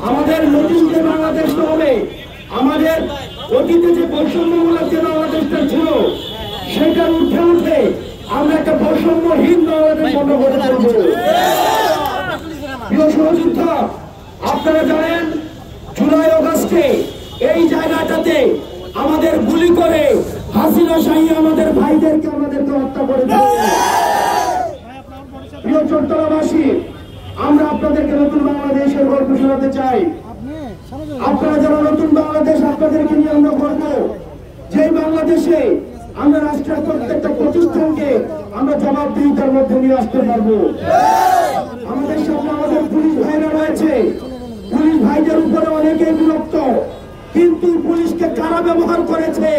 আমাদের নতুন যে বাংলাদেশ হবে, আমাদের অতীতে যে বৈষম্যমূলক যে বাংলাদেশটা ছিল সেটার উঠে উঠে আমরা একটা বৈষম্যহীন বাংলাদেশ গঠন করব। প্রিয় সহযোদ্ধা, আপনারা জানেন জুলাই আগস্টে এই জায়গাটাতে আমাদের গুলি করে হাসিনা শাহী আমাদের ভাইদেরকে আমাদেরকে হত্যা করেছে। প্রিয় চট্টগ্রামবাসী, আমরা আপনাদেরকে নতুন বাংলাদেশের গল্প শোনাতে চাই। আপনারা যারা নতুন বাংলাদেশ আপনাদেরকে নিয়ে আমরা গর্ব, যে বাংলাদেশে আমরা রাষ্ট্রের প্রত্যেকটা প্রতিষ্ঠানকে আমরা জবাবদিহিতার মধ্যে নিয়ে আসতে পারবো। আমাদের সামনে আমাদের পুলিশ ভাইরা রয়েছে, পুলিশ ভাইদের উপরে অনেকেই বিরক্ত, কিন্তু পুলিশকে কারা ব্যবহার করেছে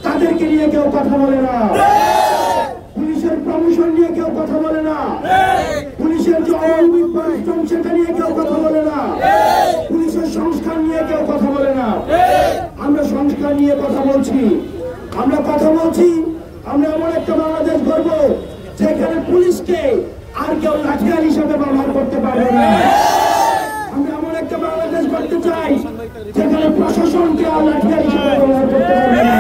তাদেরকে নিয়ে কেউ কথা বলে না। পুলিশের প্রমোশন নিয়ে কেউ কথা বলে না, পুলিশের যে অনৈতিক পরিশ্রম সেটা নিয়ে কেউ কথা বলে না, পুলিশের সংস্কার নিয়ে কেউ কথা বলে না। আমরা সংস্কার নিয়ে কথা বলছি, আমরা কথা বলছি। আমরা এমন একটা বাংলাদেশ গড়ব যেখানে পুলিশকে আর কেউ লাঠিয়াল হিসাবে ব্যবহার করতে পারবে না। আমরা এমন একটা বাংলাদেশ গড়তে চাই যেখানে প্রশাসনকে আর লাঠিয়াল হিসাবে ব্যবহার করতে পারবে না।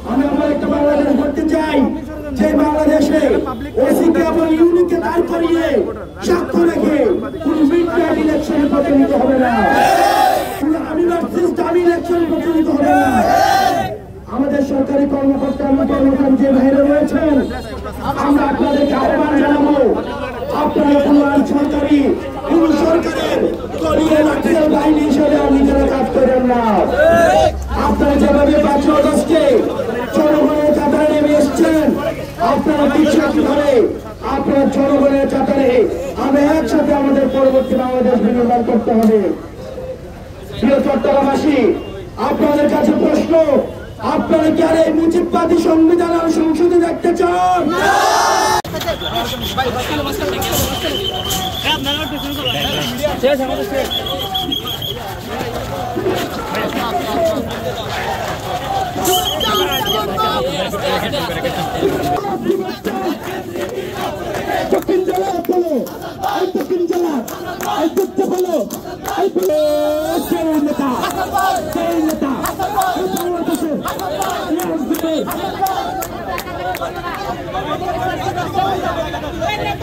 আমরা এমন একটা বাংলাদেশ গড়তে চাই যে বাংলাদেশে ওসিকে এবং ইউনিকে দাঁড় করিয়ে সাক্ষ্য রেখে কোন মিডনাইট ইলেকশনে প্রচলিত হবে না, আমি ভার্সেস দামি ইলেকশনে প্রচলিত হবে না। আমাদের সরকারি কর্মকর্তা এবং কর্মচারী যে বাইরে রয়েছেন, আমরা আপনাদেরকে আহ্বান জানাবো, আপনারা কোনো সরকারি কোন সরকারের দলীয় লাঠিয়াল বাহিনী হিসেবে নিজেরা কাজ করেন না। আপনারা যেভাবে 5 আগস্টে জনগণের কাতারে নেমে এসছেন, আপনারা বিশ্বাস করে আপনার জনগণের কাতারে আমরা একসাথে আমাদের পরবর্তী বাংলাদেশ নির্মাণ করতে হবে। প্রিয় চট্টগ্রামবাসী, আপনাদের কাছে প্রশ্ন, আপনারা কি আর এই মুজিববাদী সংবিধান আর সংসদে দেখতে চান? দক্ষিণ জেলা বলো, দক্ষিণ জেলা বলো, সেই নেতা, সেই নেতা বাংলাদেশের